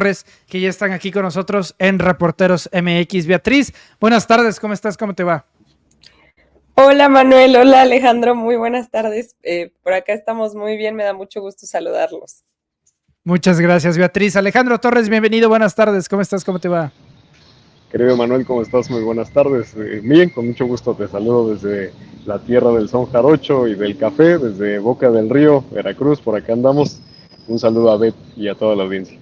Torres, que ya están aquí con nosotros en Reporteros MX. Beatriz, buenas tardes, ¿cómo estás? ¿Cómo te va? Hola Manuel, hola Alejandro, muy buenas tardes. Por acá estamos muy bien, me da mucho gusto saludarlos. Muchas gracias, Beatriz. Alejandro Torres, bienvenido, buenas tardes, ¿cómo estás? ¿Cómo te va? Querido Manuel, ¿cómo estás? Muy buenas tardes. Bien, con mucho gusto te saludo desde la tierra del son jarocho y del café, desde Boca del Río, Veracruz, por acá andamos. Un saludo a Beth y a toda la audiencia.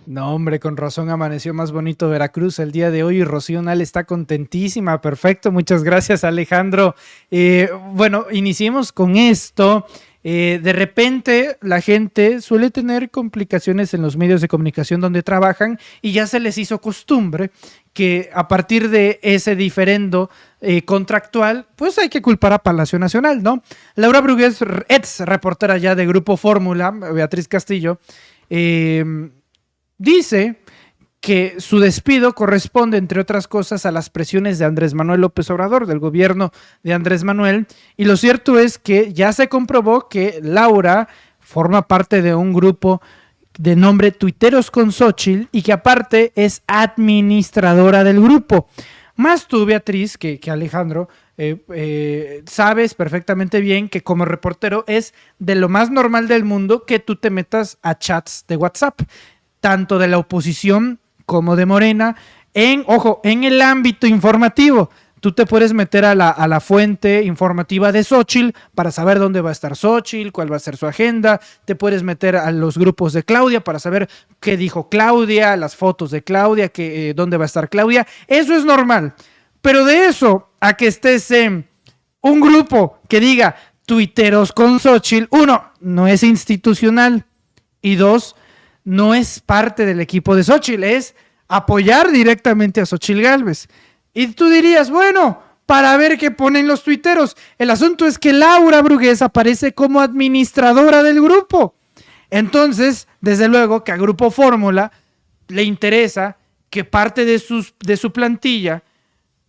No, hombre, con razón amaneció más bonito Veracruz el día de hoy y Rocío Nal está contentísima. Perfecto, muchas gracias, Alejandro. Bueno, iniciemos con esto. De repente la gente suele tener complicaciones en los medios de comunicación donde trabajan y ya se les hizo costumbre que a partir de ese diferendo contractual, pues hay que culpar a Palacio Nacional, ¿no? Laura Brugués, ex reportera ya de Grupo Fórmula, Beatriz Castillo, dice que su despido corresponde, entre otras cosas, a las presiones de Andrés Manuel López Obrador, del gobierno de Andrés Manuel, y lo cierto es que ya se comprobó que Laura forma parte de un grupo de nombre Tuiteros con Xóchitl y que aparte es administradora del grupo. Más tú, Beatriz, que Alejandro, sabes perfectamente bien que como reportero es de lo más normal del mundo que tú te metas a chats de WhatsApp, tanto de la oposición como de Morena, en el ámbito informativo. Tú te puedes meter a la fuente informativa de Xóchitl para saber dónde va a estar Xóchitl, cuál va a ser su agenda. Te puedes meter a los grupos de Claudia para saber qué dijo Claudia, las fotos de Claudia, dónde va a estar Claudia. Eso es normal. Pero de eso a que estés en un grupo que diga tuiteros con Xóchitl, uno, no es institucional y dos, no es parte del equipo de Xóchitl, es apoyar directamente a Xóchitl Gálvez. Y tú dirías, bueno, para ver qué ponen los tuiteros. El asunto es que Laura Brugués aparece como administradora del grupo. Entonces, desde luego que a Grupo Fórmula le interesa que parte de su plantilla,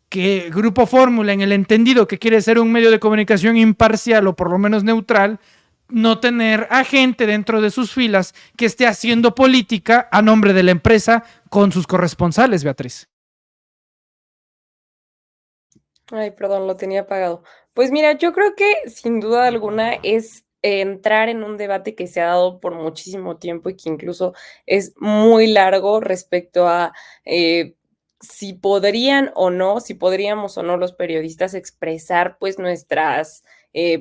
que Grupo Fórmula, en el entendido que quiere ser un medio de comunicación imparcial o por lo menos neutral, no tener a gente dentro de sus filas que esté haciendo política a nombre de la empresa con sus corresponsales, Beatriz. Ay, perdón, lo tenía apagado. Pues mira, yo creo que sin duda alguna es entrar en un debate que se ha dado por muchísimo tiempo y que incluso es muy largo respecto a si podrían o no, si podríamos o no los periodistas expresar pues nuestras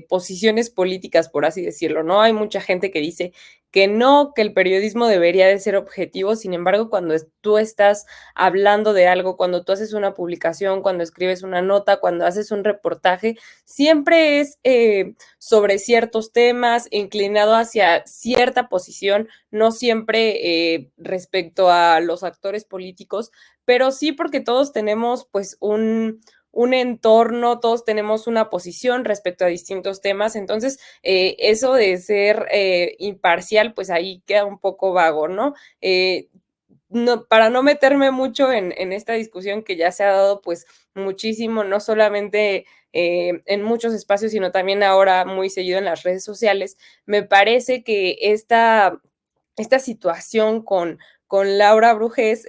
posiciones políticas, por así decirlo, ¿no? Hay mucha gente que dice que no, que el periodismo debería de ser objetivo, sin embargo, cuando tú estás hablando de algo, cuando tú haces una publicación, cuando escribes una nota, cuando haces un reportaje, siempre es sobre ciertos temas, inclinado hacia cierta posición, no siempre respecto a los actores políticos, pero sí porque todos tenemos pues un entorno, todos tenemos una posición respecto a distintos temas, entonces eso de ser imparcial, pues ahí queda un poco vago, ¿no? No, para no meterme mucho en esta discusión que ya se ha dado pues muchísimo, no solamente en muchos espacios, sino también ahora muy seguido en las redes sociales, me parece que esta situación con Laura Brugués,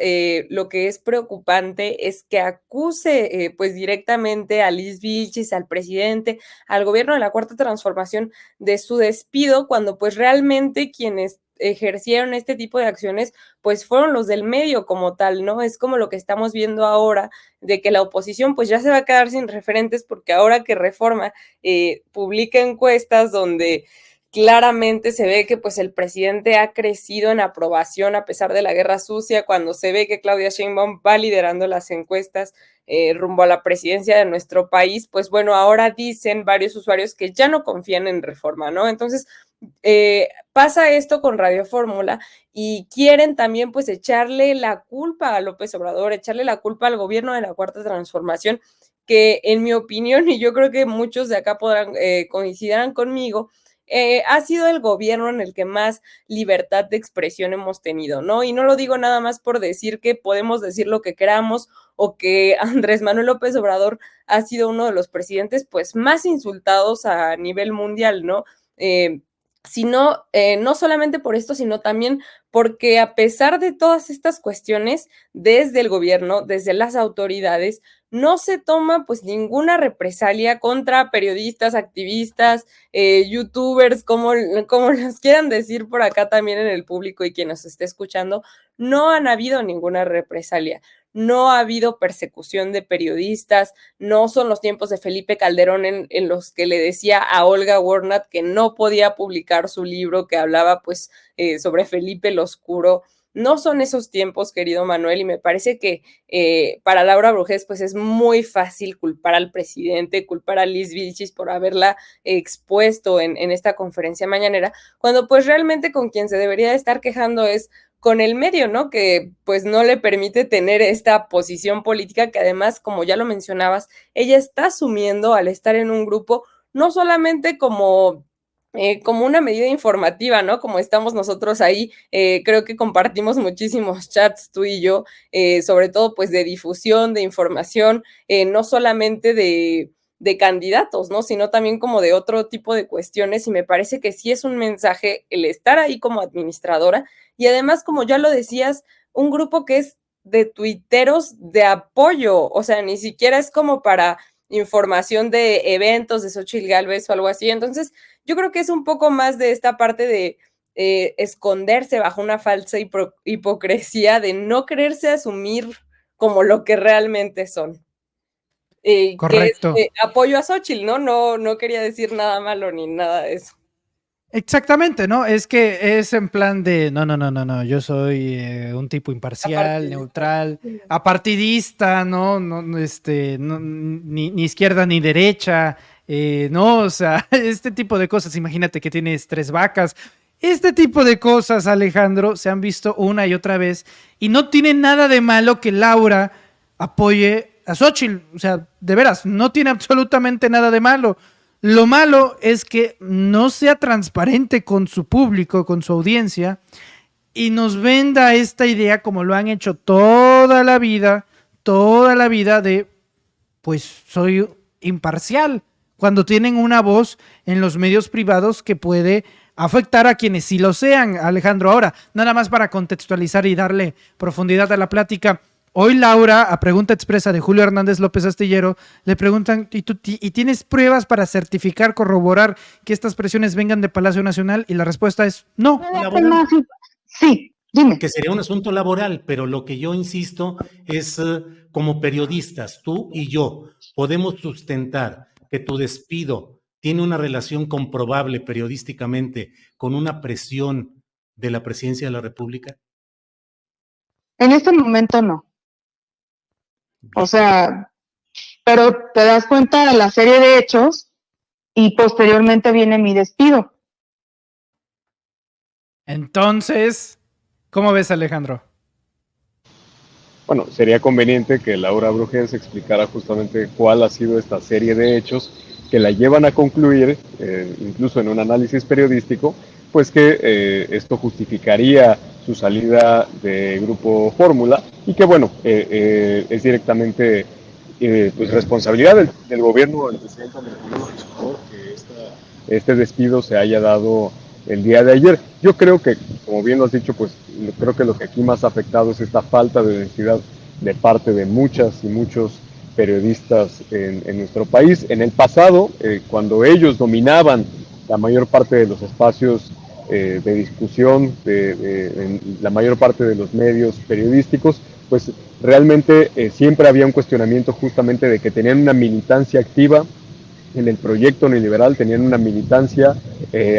lo que es preocupante es que acuse pues directamente a Liz Vilchis, al presidente, al gobierno de la Cuarta Transformación de su despido, cuando pues realmente quienes ejercieron este tipo de acciones pues fueron los del medio como tal, ¿no? Es como lo que estamos viendo ahora, de que la oposición pues ya se va a quedar sin referentes porque ahora que Reforma publica encuestas donde claramente se ve que pues el presidente ha crecido en aprobación a pesar de la guerra sucia, cuando se ve que Claudia Sheinbaum va liderando las encuestas rumbo a la presidencia de nuestro país, pues bueno, ahora dicen varios usuarios que ya no confían en Reforma, ¿no? Entonces, pasa esto con Radio Fórmula y quieren también pues echarle la culpa a López Obrador, echarle la culpa al gobierno de la Cuarta Transformación, que en mi opinión, y yo creo que muchos de acá podrán coincidirán conmigo, ha sido el gobierno en el que más libertad de expresión hemos tenido, ¿no? Y no lo digo nada más por decir que podemos decir lo que queramos o que Andrés Manuel López Obrador ha sido uno de los presidentes pues más insultados a nivel mundial, ¿no? sino no solamente por esto, sino también porque a pesar de todas estas cuestiones, desde el gobierno, desde las autoridades, no se toma pues ninguna represalia contra periodistas, activistas, youtubers, como los quieran decir por acá también en el público y quien nos esté escuchando, no han habido ninguna represalia. No ha habido persecución de periodistas, no son los tiempos de Felipe Calderón en los que le decía a Olga Warnat que no podía publicar su libro que hablaba pues sobre Felipe el Oscuro. No son esos tiempos, querido Manuel, y me parece que para Laura Brujés pues es muy fácil culpar al presidente, culpar a Liz Vilchis por haberla expuesto en esta conferencia mañanera, cuando pues realmente con quien se debería estar quejando es con el medio, ¿no? Que pues no le permite tener esta posición política que además, como ya lo mencionabas, ella está asumiendo al estar en un grupo, no solamente como una medida informativa, ¿no? Como estamos nosotros ahí, creo que compartimos muchísimos chats tú y yo, sobre todo pues de difusión, de información, no solamente de candidatos, ¿no? Sino también como de otro tipo de cuestiones y me parece que sí es un mensaje el estar ahí como administradora y además, como ya lo decías, un grupo que es de tuiteros de apoyo, o sea, ni siquiera es como para información de eventos de Xóchitl Gálvez o algo así. Entonces, yo creo que es un poco más de esta parte de esconderse bajo una falsa hipocresía, de no quererse asumir como lo que realmente son. Que es Correcto. apoyo a Xóchitl, ¿no? No quería decir nada malo ni nada de eso. Exactamente, ¿no? Es que es en plan de, no, yo soy un tipo imparcial, Apartidista. neutral, apartidista, ¿no? Ni izquierda ni derecha, no, o sea, este tipo de cosas, imagínate que tienes 3 vacas, este tipo de cosas, Alejandro, se han visto una y otra vez y no tiene nada de malo que Laura apoye a Xóchitl, o sea, de veras, no tiene absolutamente nada de malo. Lo malo es que no sea transparente con su público, con su audiencia, y nos venda esta idea como lo han hecho toda la vida de, pues soy imparcial, cuando tienen una voz en los medios privados que puede afectar a quienes sí lo sean, Alejandro. Ahora, nada más para contextualizar y darle profundidad a la plática. Hoy Laura, a pregunta expresa de Julio Hernández López Astillero, le preguntan, ¿y tienes pruebas para certificar, corroborar que estas presiones vengan de Palacio Nacional? Y la respuesta es no. Sí, dime. Que sería un asunto laboral, pero lo que yo insisto es, como periodistas, tú y yo, podemos sustentar que tu despido tiene una relación comprobable periodísticamente con una presión de la Presidencia de la República. En este momento no. O sea, pero te das cuenta de la serie de hechos y posteriormente viene mi despido. Entonces, ¿cómo ves, Alejandro? Bueno, sería conveniente que Laura Brujés explicara justamente cuál ha sido esta serie de hechos que la llevan a concluir, incluso en un análisis periodístico, pues que esto justificaría su salida de Grupo Fórmula y que, bueno, es directamente pues responsabilidad del gobierno del presidente Andrés Manuel López Obrador que este despido se haya dado el día de ayer. Yo creo que, como bien lo has dicho, pues creo que lo que aquí más ha afectado es esta falta de honestidad de parte de muchas y muchos periodistas en nuestro país. En el pasado, cuando ellos dominaban la mayor parte de los espacios de discusión, en la mayor parte de los medios periodísticos, pues realmente siempre había un cuestionamiento justamente de que tenían una militancia activa en el proyecto neoliberal, tenían una militancia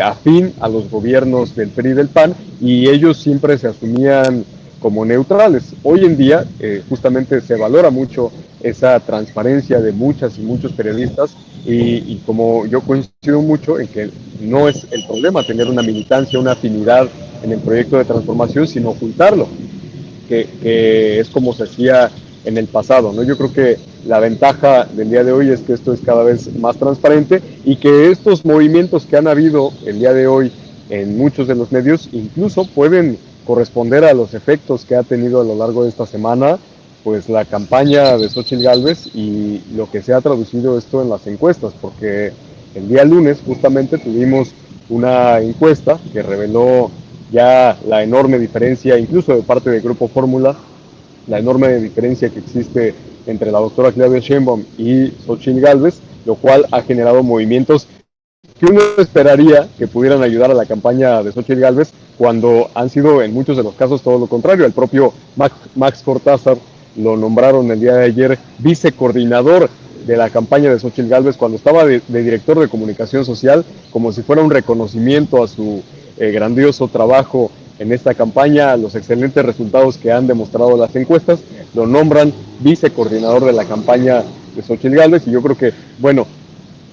afín a los gobiernos del PRI y del PAN, y ellos siempre se asumían como neutrales. Hoy en día justamente se valora mucho esa transparencia de muchas y muchos periodistas, y como yo coincido mucho en que no es el problema tener una militancia, una afinidad en el proyecto de transformación, sino ocultarlo, que es como se hacía en el pasado, ¿no? Yo creo que la ventaja del día de hoy es que esto es cada vez más transparente y que estos movimientos que han habido el día de hoy en muchos de los medios incluso pueden corresponder a los efectos que ha tenido a lo largo de esta semana, pues la campaña de Xóchitl Gálvez y lo que se ha traducido esto en las encuestas, porque el día lunes justamente tuvimos una encuesta que reveló ya la enorme diferencia, incluso de parte del Grupo Fórmula, la enorme diferencia que existe entre la doctora Claudia Sheinbaum y Xochitl Gálvez, lo cual ha generado movimientos que uno esperaría que pudieran ayudar a la campaña de Xochitl Gálvez, cuando han sido en muchos de los casos todo lo contrario. El propio Max Cortázar lo nombraron el día de ayer vicecoordinador de la campaña de Xochitl Gálvez cuando estaba de director de comunicación social, como si fuera un reconocimiento a su grandioso trabajo en esta campaña, los excelentes resultados que han demostrado las encuestas. Lo nombran vicecoordinador de la campaña de Xochitl Gálvez, y yo creo que, bueno,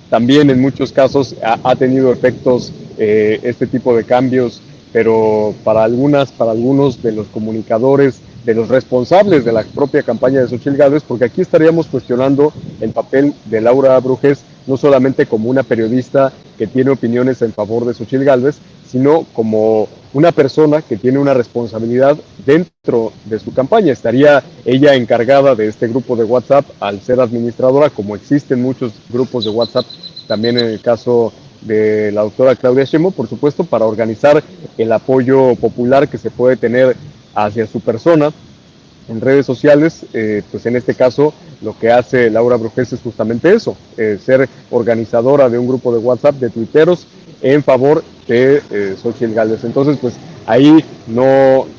también en muchos casos ha tenido efectos este tipo de cambios, pero para algunos de los comunicadores, de los responsables de la propia campaña de Xochitl Gálvez, porque aquí estaríamos cuestionando el papel de Laura Brugés, no solamente como una periodista que tiene opiniones en favor de Xochitl Gálvez, sino como una persona que tiene una responsabilidad dentro de su campaña. Estaría ella encargada de este grupo de WhatsApp al ser administradora, como existen muchos grupos de WhatsApp, también en el caso de la doctora Claudia Sheinbaum, por supuesto, para organizar el apoyo popular que se puede tener hacia su persona en redes sociales. Pues en este caso lo que hace Laura Brugés es justamente eso, ser organizadora de un grupo de WhatsApp de tuiteros en favor de Xochitl Gálvez. Entonces, pues ahí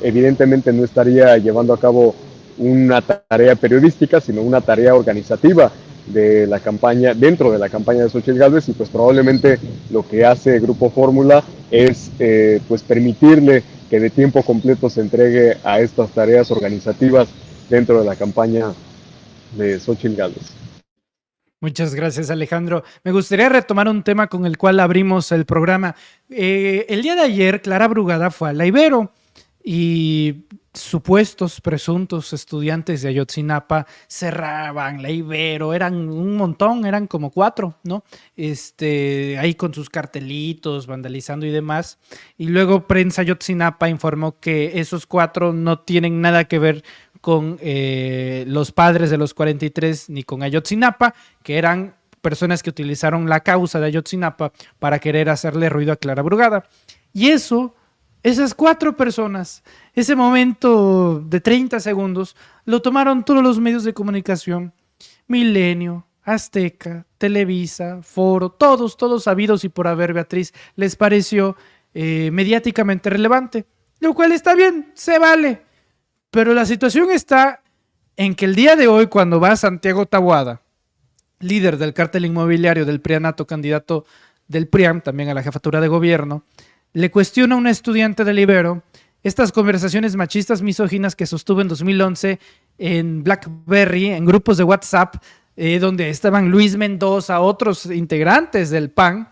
evidentemente no estaría llevando a cabo una tarea periodística, sino una tarea organizativa de la campaña, dentro de la campaña de Xochitl Gálvez, y pues probablemente lo que hace Grupo Fórmula es pues permitirle que de tiempo completo se entregue a estas tareas organizativas dentro de la campaña de Xochitl Gálvez. Muchas gracias, Alejandro. Me gustaría retomar un tema con el cual abrimos el programa. El día de ayer, Clara Brugada fue a la Ibero y supuestos, presuntos estudiantes de Ayotzinapa cerraban la Ibero. Eran un montón, eran como 4, ¿no? Ahí con sus cartelitos, vandalizando y demás. Y luego Prensa Ayotzinapa informó que esos 4 no tienen nada que ver con los padres de los 43 ni con Ayotzinapa, que eran personas que utilizaron la causa de Ayotzinapa para querer hacerle ruido a Clara Brugada. Y esas 4 personas, ese momento de 30 segundos, lo tomaron todos los medios de comunicación, Milenio, Azteca, Televisa, Foro, todos sabidos y por haber, Beatriz, les pareció mediáticamente relevante, lo cual está bien, se vale. Pero la situación está en que el día de hoy, cuando va Santiago Taboada, líder del cártel inmobiliario del PRIANato, candidato del PRIAN, también a la jefatura de gobierno, le cuestiona a una estudiante del Ibero estas conversaciones machistas misóginas que sostuvo en 2011 en BlackBerry, en grupos de WhatsApp, donde estaban Luis Mendoza, otros integrantes del PAN,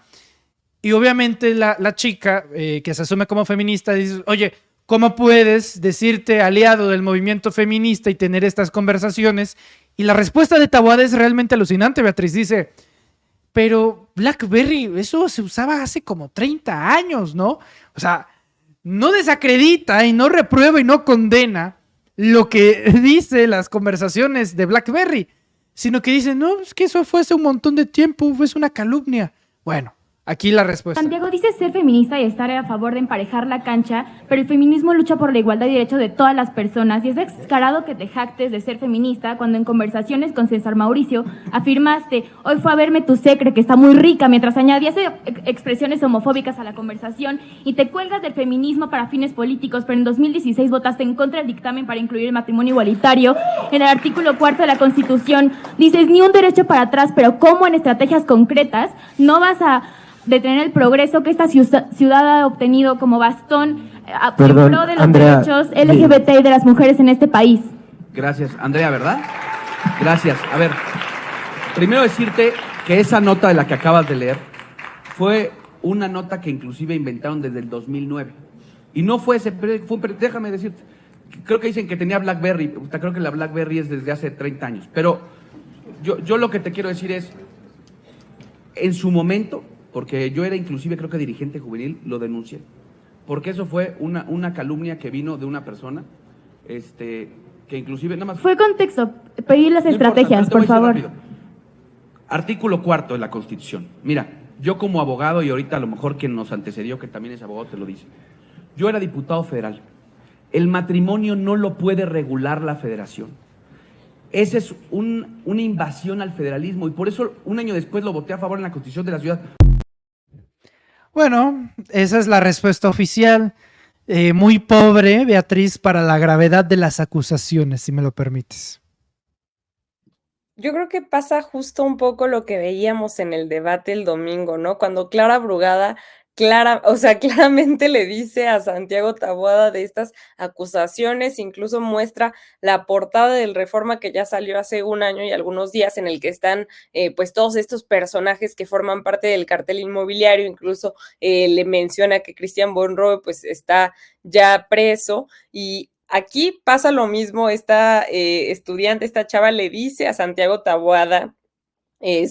y obviamente la chica, que se asume como feminista, dice, oye, ¿cómo puedes decirte aliado del movimiento feminista y tener estas conversaciones? Y la respuesta de Taboada es realmente alucinante, Beatriz. Dice, pero BlackBerry, eso se usaba hace como 30 años, ¿no? O sea, no desacredita y no reprueba y no condena lo que dice las conversaciones de BlackBerry, sino que dice, no, es que eso fue hace un montón de tiempo, fue una calumnia. Bueno, aquí la respuesta. Santiago dice ser feminista y estar a favor de emparejar la cancha, pero el feminismo lucha por la igualdad y derechos de todas las personas, y es descarado que te jactes de ser feminista cuando en conversaciones con César Mauricio afirmaste, hoy fue a verme tu secre, que está muy rica, mientras añadías expresiones homofóbicas a la conversación, y te cuelgas del feminismo para fines políticos, pero en 2016 votaste en contra del dictamen para incluir el matrimonio igualitario en el artículo 4 de la Constitución. Dices, ni un derecho para atrás, pero ¿cómo en estrategias concretas no vas a detener el progreso que esta ciudad ha obtenido como bastón en pro de los Andrea, derechos LGBT y de las mujeres en este país? Gracias, Andrea, ¿verdad? Gracias. A ver, primero decirte que esa nota de la que acabas de leer fue una nota que inclusive inventaron desde el 2009. Y no fue ese, déjame decirte, creo que dicen que tenía BlackBerry, creo que la BlackBerry es desde hace 30 años. Pero yo lo que te quiero decir es, en su momento, porque yo era inclusive creo que dirigente juvenil, lo denuncié, porque eso fue una calumnia que vino de una persona, que inclusive nada más... Fue contexto, pedir las estrategias, por favor. Rápido. Artículo 4 de la Constitución. Mira, Yo como abogado, y ahorita a lo mejor quien nos antecedió, que también es abogado, te lo dice. Yo era diputado federal. El matrimonio no lo puede regular la federación. Esa es una invasión al federalismo, y por eso un año después lo voté a favor en la Constitución de la ciudad. Bueno, esa es la respuesta oficial. Muy pobre, Beatriz, para la gravedad de las acusaciones, si me lo permites. Yo creo que pasa justo un poco lo que veíamos en el debate el domingo, ¿no? Cuando Clara Brugada, claramente le dice a Santiago Taboada de estas acusaciones, incluso muestra la portada del Reforma que ya salió hace un año y algunos días, en el que están pues todos estos personajes que forman parte del cartel inmobiliario, incluso le menciona que Cristian Monroe pues está ya preso, y aquí pasa lo mismo. Esta estudiante, esta chava, le dice a Santiago Taboada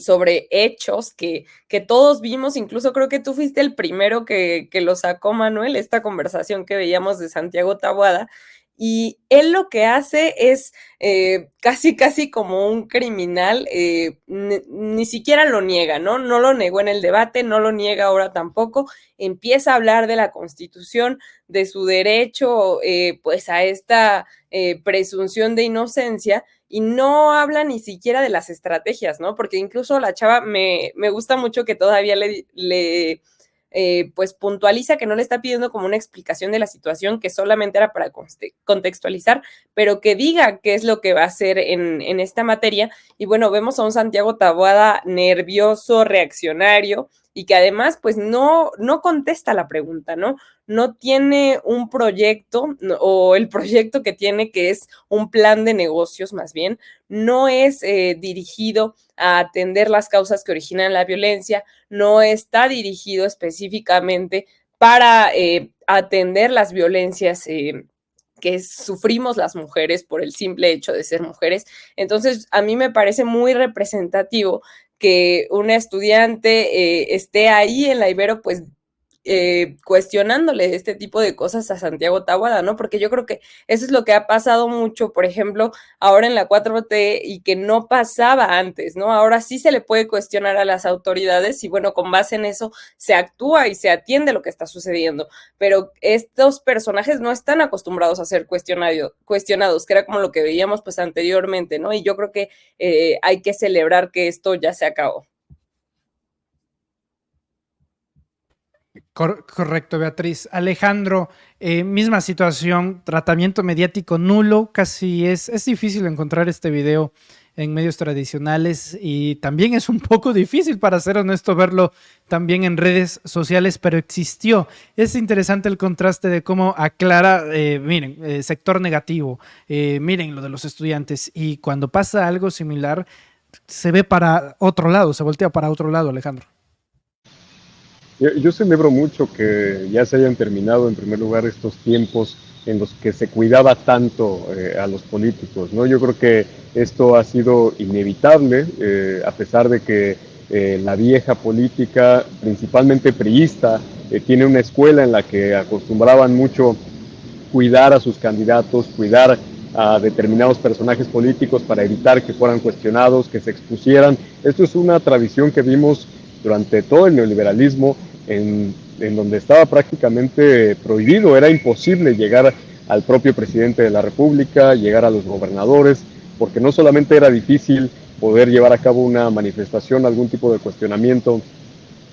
sobre hechos que todos vimos. Incluso creo que tú fuiste el primero que lo sacó, Manuel, esta conversación que veíamos de Santiago Taboada. Y él lo que hace es casi como un criminal, ni siquiera lo niega, ¿no? No lo negó en el debate, no lo niega ahora tampoco. Empieza a hablar de la Constitución, de su derecho pues a esta presunción de inocencia, y no habla ni siquiera de las estrategias, ¿no? Porque incluso la chava me gusta mucho que todavía le pues puntualiza que no le está pidiendo como una explicación de la situación, que solamente era para contextualizar, pero que diga qué es lo que va a hacer en esta materia. Y bueno, vemos a un Santiago Taboada nervioso, reaccionario, y que además pues no contesta la pregunta, ¿no? No tiene un proyecto, o el proyecto que tiene, que es un plan de negocios más bien, no es dirigido a atender las causas que originan la violencia, no está dirigido específicamente para atender las violencias que sufrimos las mujeres por el simple hecho de ser mujeres. Entonces, a mí me parece muy representativo que una estudiante esté ahí en la Ibero, pues cuestionándole este tipo de cosas a Santiago Taboada, ¿no? Porque yo creo que eso es lo que ha pasado mucho, por ejemplo, ahora en la 4T, y que no pasaba antes, ¿no? Ahora sí se le puede cuestionar a las autoridades, y bueno, con base en eso se actúa y se atiende lo que está sucediendo, pero estos personajes no están acostumbrados a ser cuestionados, que era como lo que veíamos pues anteriormente, ¿no? Y yo creo que hay que celebrar que esto ya se acabó. Correcto, Beatriz. Alejandro, misma situación, tratamiento mediático nulo, casi es difícil encontrar este video en medios tradicionales, y también es un poco difícil, para ser honesto, verlo también en redes sociales, pero existió. Es interesante el contraste de cómo aclara, miren, sector negativo, miren lo de los estudiantes, y cuando pasa algo similar, se ve para otro lado, se voltea para otro lado, Alejandro. Yo celebro mucho que ya se hayan terminado, en primer lugar, estos tiempos en los que se cuidaba tanto a los políticos, ¿no? Yo creo que esto ha sido inevitable, a pesar de que la vieja política, principalmente priista, tiene una escuela en la que acostumbraban mucho cuidar a sus candidatos, cuidar a determinados personajes políticos para evitar que fueran cuestionados, que se expusieran. Esto es una tradición que vimos durante todo el neoliberalismo, en donde estaba prácticamente prohibido, era imposible llegar al propio presidente de la República, llegar a los gobernadores, porque no solamente era difícil poder llevar a cabo una manifestación, algún tipo de cuestionamiento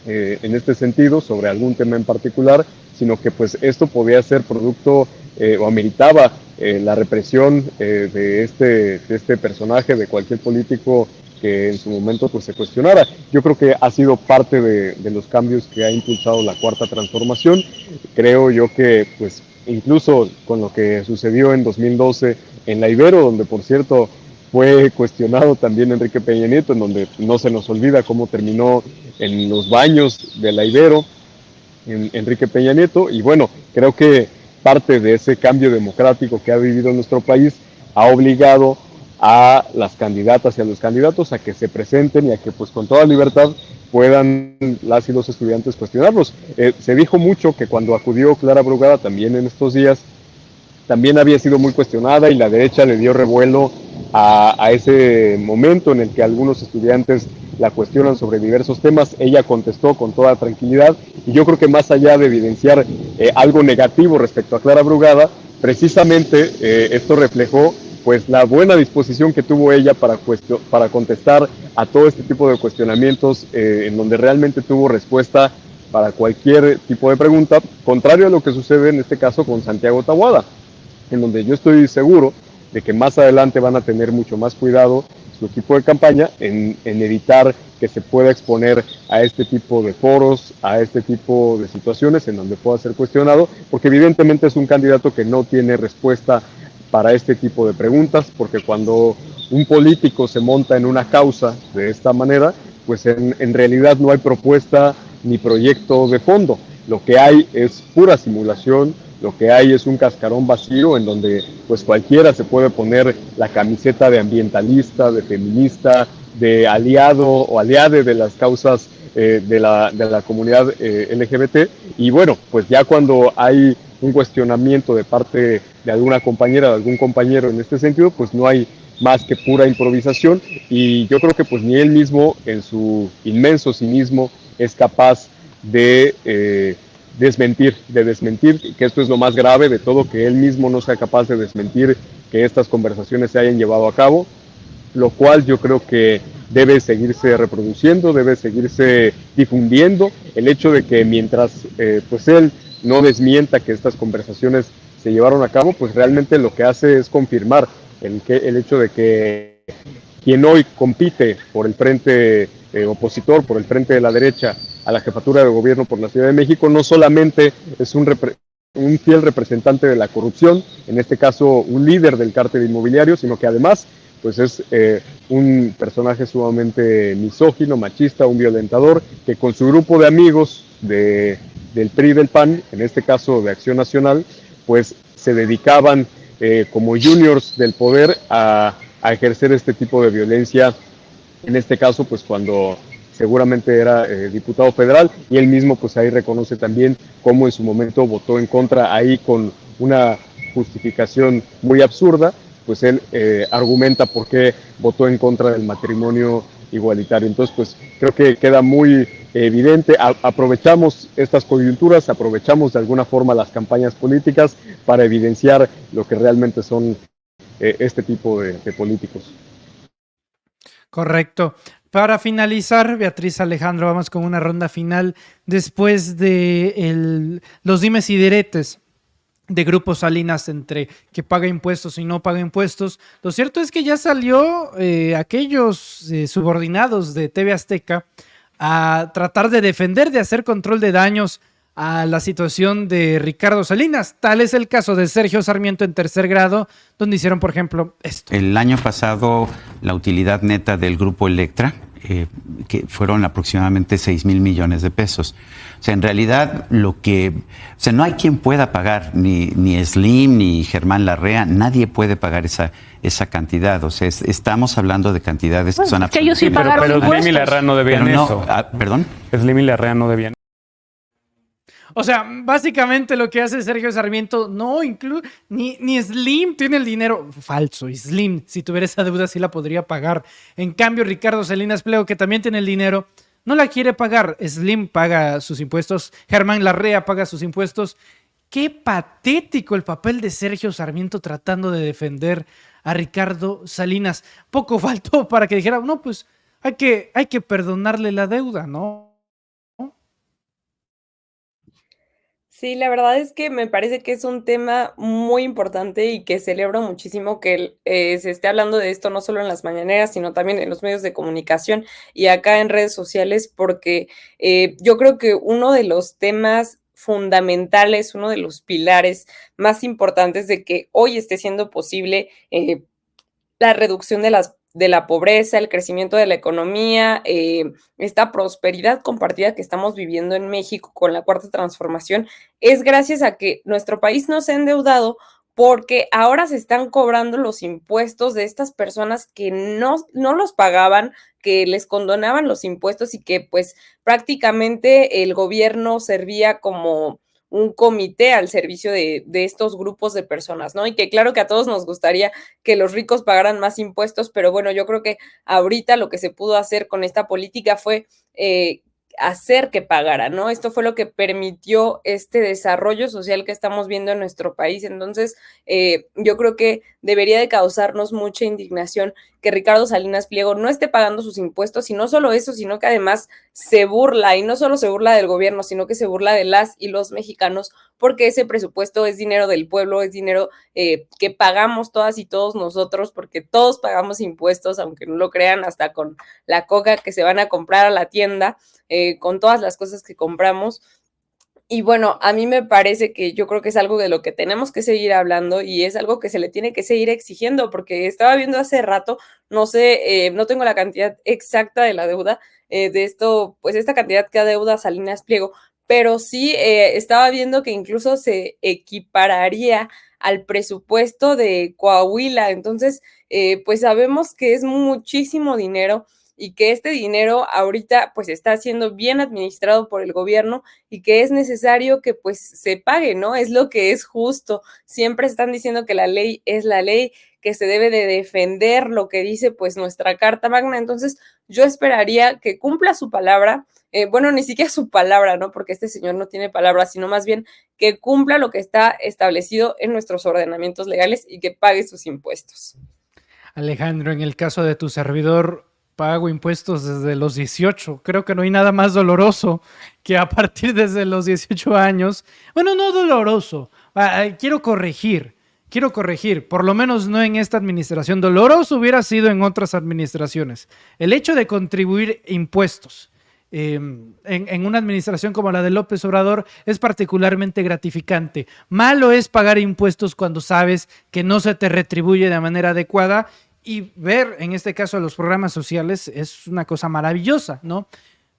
en este sentido sobre algún tema en particular, sino que pues esto podía ser producto o ameritaba la represión de este personaje, de cualquier político que en su momento pues se cuestionara. Yo creo que ha sido parte de los cambios que ha impulsado la Cuarta Transformación. Creo yo que pues incluso con lo que sucedió en 2012 en la Ibero, donde por cierto fue cuestionado también Enrique Peña Nieto, en donde no se nos olvida cómo terminó en los baños de la Ibero Enrique Peña Nieto, y bueno, creo que parte de ese cambio democrático que ha vivido nuestro país ha obligado a las candidatas y a los candidatos a que se presenten y a que pues con toda libertad puedan las y los estudiantes cuestionarlos. Se dijo mucho que cuando acudió Clara Brugada también en estos días, también había sido muy cuestionada, y la derecha le dio revuelo a ese momento en el que algunos estudiantes la cuestionan sobre diversos temas, ella contestó con toda tranquilidad, y yo creo que más allá de evidenciar algo negativo respecto a Clara Brugada, precisamente esto reflejó pues la buena disposición que tuvo ella para contestar a todo este tipo de cuestionamientos, en donde realmente tuvo respuesta para cualquier tipo de pregunta, contrario a lo que sucede en este caso con Santiago Taboada, en donde yo estoy seguro de que más adelante van a tener mucho más cuidado su equipo de campaña en evitar que se pueda exponer a este tipo de foros, a este tipo de situaciones en donde pueda ser cuestionado, porque evidentemente es un candidato que no tiene respuesta para este tipo de preguntas, porque cuando un político se monta en una causa de esta manera, pues en realidad no hay propuesta ni proyecto de fondo. Lo que hay es pura simulación, lo que hay es un cascarón vacío en donde pues cualquiera se puede poner la camiseta de ambientalista, de feminista, de aliado o aliade de las causas de la comunidad LGBT, y bueno, pues ya cuando hay un cuestionamiento de parte de alguna compañera, de algún compañero en este sentido, pues no hay más que pura improvisación, y yo creo que pues ni él mismo en su inmenso cinismo es capaz de desmentir, que esto es lo más grave de todo, que él mismo no sea capaz de desmentir que estas conversaciones se hayan llevado a cabo, lo cual yo creo que debe seguirse reproduciendo, debe seguirse difundiendo, el hecho de que mientras pues él no desmienta que estas conversaciones se llevaron a cabo, pues realmente lo que hace es confirmar el hecho de que quien hoy compite por el frente opositor, por el frente de la derecha a la jefatura de gobierno por la Ciudad de México, no solamente es un fiel representante de la corrupción, en este caso un líder del cártel inmobiliario, sino que además pues es un personaje sumamente misógino, machista, un violentador, que con su grupo de amigos del PRI y del PAN, en este caso de Acción Nacional, pues se dedicaban como juniors del poder a ejercer este tipo de violencia, en este caso pues cuando seguramente era diputado federal, y él mismo pues ahí reconoce también cómo en su momento votó en contra, ahí con una justificación muy absurda, pues él argumenta por qué votó en contra del matrimonio igualitario. Entonces pues creo que queda muy evidente, aprovechamos estas coyunturas, aprovechamos de alguna forma las campañas políticas para evidenciar lo que realmente son este tipo de políticos. Correcto. Para finalizar, Beatriz Alejandro, vamos con una ronda final después de los dimes y diretes de Grupo Salinas entre que paga impuestos y no paga impuestos. Lo cierto es que ya salió aquellos subordinados de TV Azteca a tratar de defender, de hacer control de daños a la situación de Ricardo Salinas. Tal es el caso de Sergio Sarmiento en tercer grado, donde hicieron, por ejemplo, esto. El año pasado, la utilidad neta del Grupo Electra, que fueron aproximadamente 6,000 millones de pesos. O sea, en realidad, no hay quien pueda pagar, ni Slim, ni Germán Larrea, nadie puede pagar esa cantidad. O sea, estamos hablando de cantidades que son que ellos sí pagaron pero impuestos. Slim y Larrea no debían eso. ¿Perdón? Slim y Larrea no debían. O sea, básicamente lo que hace Sergio Sarmiento, ni Slim tiene el dinero falso. Y Slim, si tuviera esa deuda, sí la podría pagar. En cambio, Ricardo Salinas Pliego, que también tiene el dinero, no la quiere pagar. Slim paga sus impuestos, Germán Larrea paga sus impuestos. Qué patético el papel de Sergio Sarmiento tratando de defender a Ricardo Salinas. Poco faltó para que dijera, no, pues hay que perdonarle la deuda, ¿no? Sí, la verdad es que me parece que es un tema muy importante y que celebro muchísimo que se esté hablando de esto no solo en las mañaneras, sino también en los medios de comunicación y acá en redes sociales, porque yo creo que uno de los temas fundamentales, uno de los pilares más importantes de que hoy esté siendo posible la reducción de la pobreza, el crecimiento de la economía, esta prosperidad compartida que estamos viviendo en México con la Cuarta Transformación, es gracias a que nuestro país no se ha endeudado, porque ahora se están cobrando los impuestos de estas personas que no los pagaban, que les condonaban los impuestos y que pues prácticamente el gobierno servía como un comité al servicio de estos grupos de personas, ¿no? Y que claro que a todos nos gustaría que los ricos pagaran más impuestos, pero bueno, yo creo que ahorita lo que se pudo hacer con esta política fue hacer que pagara, ¿no? Esto fue lo que permitió este desarrollo social que estamos viendo en nuestro país. Entonces, yo creo que debería de causarnos mucha indignación que Ricardo Salinas Pliego no esté pagando sus impuestos, y no solo eso, sino que además se burla, y no solo se burla del gobierno, sino que se burla de las y los mexicanos, porque ese presupuesto es dinero del pueblo, es dinero que pagamos todas y todos nosotros, porque todos pagamos impuestos, aunque no lo crean, hasta con la coca que se van a comprar a la tienda, con todas las cosas que compramos. Y bueno, a mí me parece que yo creo que es algo de lo que tenemos que seguir hablando, y es algo que se le tiene que seguir exigiendo, porque estaba viendo hace rato, no sé, no tengo la cantidad exacta de la deuda de esto, pues esta cantidad que adeuda Salinas Pliego, pero sí estaba viendo que incluso se equipararía al presupuesto de Coahuila. Entonces, pues sabemos que es muchísimo dinero, y que este dinero ahorita pues está siendo bien administrado por el gobierno, y que es necesario que pues se pague, ¿no? Es lo que es justo. Siempre están diciendo que la ley es la ley, que se debe de defender lo que dice pues nuestra Carta Magna. Entonces yo esperaría que cumpla su palabra, bueno, ni siquiera su palabra, ¿no? Porque este señor no tiene palabra, sino más bien que cumpla lo que está establecido en nuestros ordenamientos legales y que pague sus impuestos. Alejandro, en el caso de tu servidor, pago impuestos desde los 18. Creo que no hay nada más doloroso que a partir desde los 18 años. Bueno, no doloroso. Quiero corregir. Por lo menos no en esta administración. Doloroso hubiera sido en otras administraciones. El hecho de contribuir impuestos en una administración como la de López Obrador es particularmente gratificante. Malo es pagar impuestos cuando sabes que no se te retribuye de manera adecuada, y ver, en este caso, los programas sociales es una cosa maravillosa, ¿no?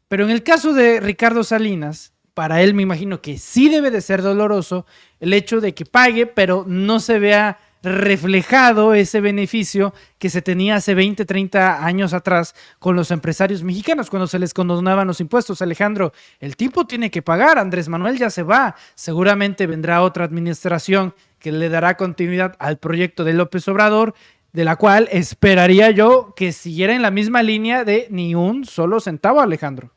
Pero en el caso de Ricardo Salinas, para él me imagino que sí debe de ser doloroso el hecho de que pague, pero no se vea reflejado ese beneficio que se tenía hace 20, 30 años atrás con los empresarios mexicanos, cuando se les condonaban los impuestos. Alejandro, el tipo tiene que pagar, Andrés Manuel ya se va, seguramente vendrá otra administración que le dará continuidad al proyecto de López Obrador, de la cual esperaría yo que siguiera en la misma línea de ni un solo centavo, Alejandro.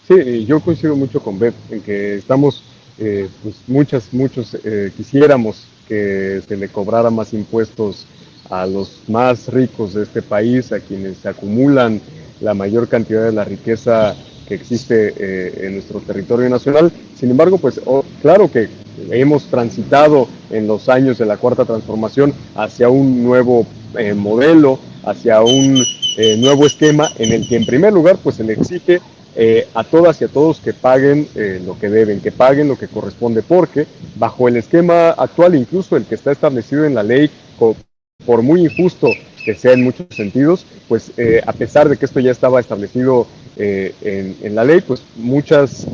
Sí, yo coincido mucho con Beth en que estamos, pues muchos quisiéramos que se le cobrara más impuestos a los más ricos de este país, a quienes acumulan la mayor cantidad de la riqueza que existe en nuestro territorio nacional. Sin embargo, pues claro que hemos transitado en los años de la Cuarta Transformación hacia un nuevo modelo, hacia un nuevo esquema en el que en primer lugar pues se le exige a todas y a todos que paguen lo que deben, que paguen lo que corresponde, porque bajo el esquema actual, incluso el que está establecido en la ley, por muy injusto que sea en muchos sentidos, pues a pesar de que esto ya estaba establecido en la ley, pues muchos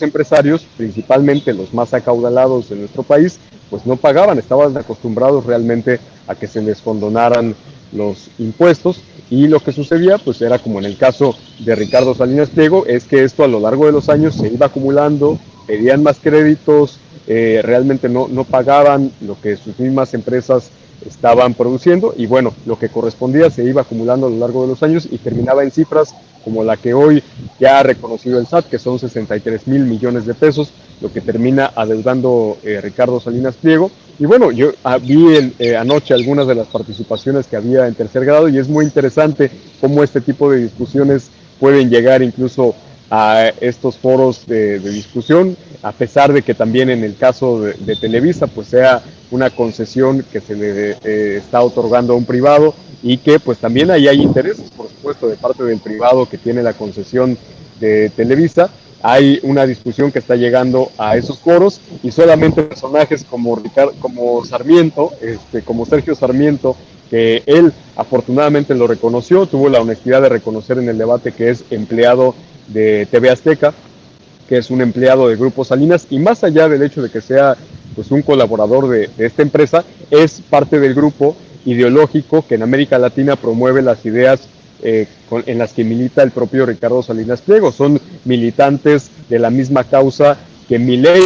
empresarios, principalmente los más acaudalados de nuestro país, pues no pagaban, estaban acostumbrados realmente a que se les condonaran los impuestos, y lo que sucedía pues era como en el caso de Ricardo Salinas Pliego, es que esto a lo largo de los años se iba acumulando, pedían más créditos, realmente no pagaban lo que sus mismas empresas estaban produciendo, y bueno, lo que correspondía se iba acumulando a lo largo de los años y terminaba en cifras como la que hoy ya ha reconocido el SAT, que son 63,000 millones de pesos, lo que termina adeudando Ricardo Salinas Pliego. Y bueno, yo vi anoche algunas de las participaciones que había en tercer grado, y es muy interesante cómo este tipo de discusiones pueden llegar incluso a estos foros de discusión, a pesar de que también en el caso de Televisa pues sea una concesión que se le está otorgando a un privado, y que pues también ahí hay intereses, por supuesto, de parte del privado que tiene la concesión de Televisa. Hay una discusión que está llegando a esos foros, y solamente personajes como Sarmiento, como Sergio Sarmiento, que él afortunadamente lo reconoció, tuvo la honestidad de reconocer en el debate que es empleado de TV Azteca, que es un empleado de Grupo Salinas, y más allá del hecho de que sea pues un colaborador de esta empresa, es parte del grupo ideológico que en América Latina promueve las ideas en las que milita el propio Ricardo Salinas Pliego. Son militantes de la misma causa que Milei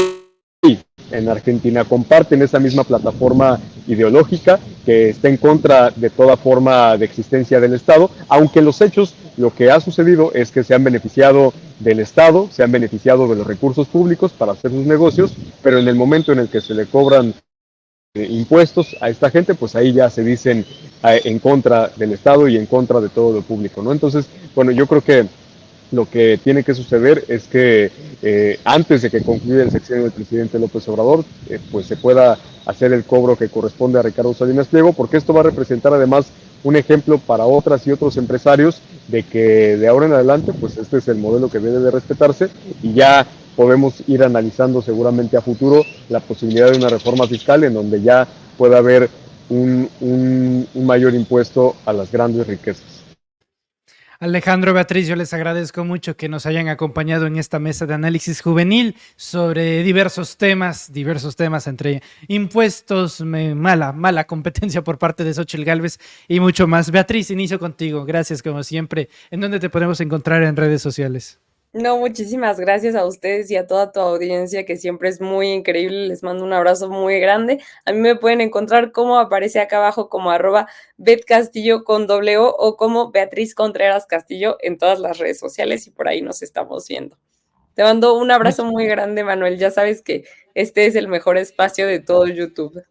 en Argentina comparten esa misma plataforma ideológica que está en contra de toda forma de existencia del Estado, aunque en los hechos lo que ha sucedido es que se han beneficiado del Estado, se han beneficiado de los recursos públicos para hacer sus negocios, pero en el momento en el que se le cobran impuestos a esta gente, pues ahí ya se dicen en contra del Estado y en contra de todo lo público, ¿no? Entonces, bueno, yo creo que lo que tiene que suceder es que antes de que concluya el sexenio del presidente López Obrador, pues se pueda hacer el cobro que corresponde a Ricardo Salinas Pliego, porque esto va a representar además un ejemplo para otras y otros empresarios de que de ahora en adelante, pues este es el modelo que debe de respetarse y ya podemos ir analizando seguramente a futuro la posibilidad de una reforma fiscal en donde ya pueda haber un mayor impuesto a las grandes riquezas. Alejandro, Beatriz, yo les agradezco mucho que nos hayan acompañado en esta mesa de análisis juvenil sobre diversos temas entre impuestos, mala competencia por parte de Xóchitl Gálvez y mucho más. Beatriz, inicio contigo. Gracias, como siempre. ¿En dónde te podemos encontrar en redes sociales? No, muchísimas gracias a ustedes y a toda tu audiencia que siempre es muy increíble. Les mando un abrazo muy grande. A mí me pueden encontrar como aparece acá abajo como @betcastillo con doble O o como Beatriz Contreras Castillo en todas las redes sociales y por ahí nos estamos viendo. Te mando un abrazo muy grande, Manuel. Ya sabes que este es el mejor espacio de todo YouTube.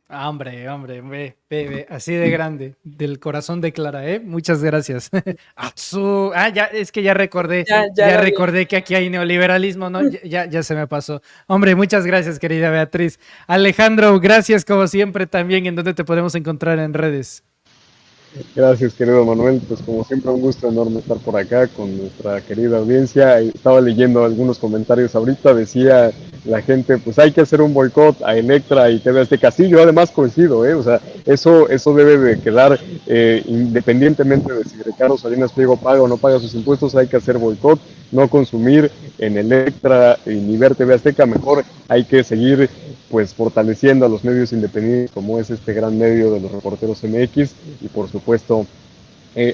Hombre, ve, así de grande, del corazón de Clara, ¿eh? Muchas gracias. Ya, es que ya recordé, ya recordé que aquí hay neoliberalismo, ¿no? Ya se me pasó. Hombre, muchas gracias, querida Beatriz. Alejandro, gracias como siempre también. ¿En dónde te podemos encontrar en redes? Gracias, querido Manuel. Pues como siempre, un gusto enorme estar por acá con nuestra querida audiencia. Estaba leyendo algunos comentarios ahorita, decía la gente, pues hay que hacer un boicot a Electra y TV Azteca. Sí, yo además coincido, o sea, eso debe de quedar independientemente de si Ricardo Salinas Pliego paga o no paga sus impuestos, hay que hacer boicot, no consumir en Electra ni ver TV Azteca, mejor hay que seguir pues fortaleciendo a los medios independientes como es este gran medio de los Reporteros MX y por supuesto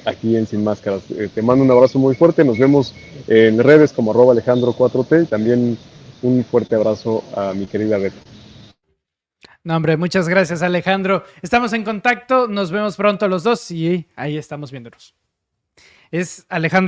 aquí en Sin Máscaras. Te mando un abrazo muy fuerte, nos vemos en redes como @Alejandro4T y también un fuerte abrazo a mi querida Beto. No, hombre, muchas gracias, Alejandro. Estamos en contacto, nos vemos pronto los dos y ahí estamos viéndonos. Es Alejandro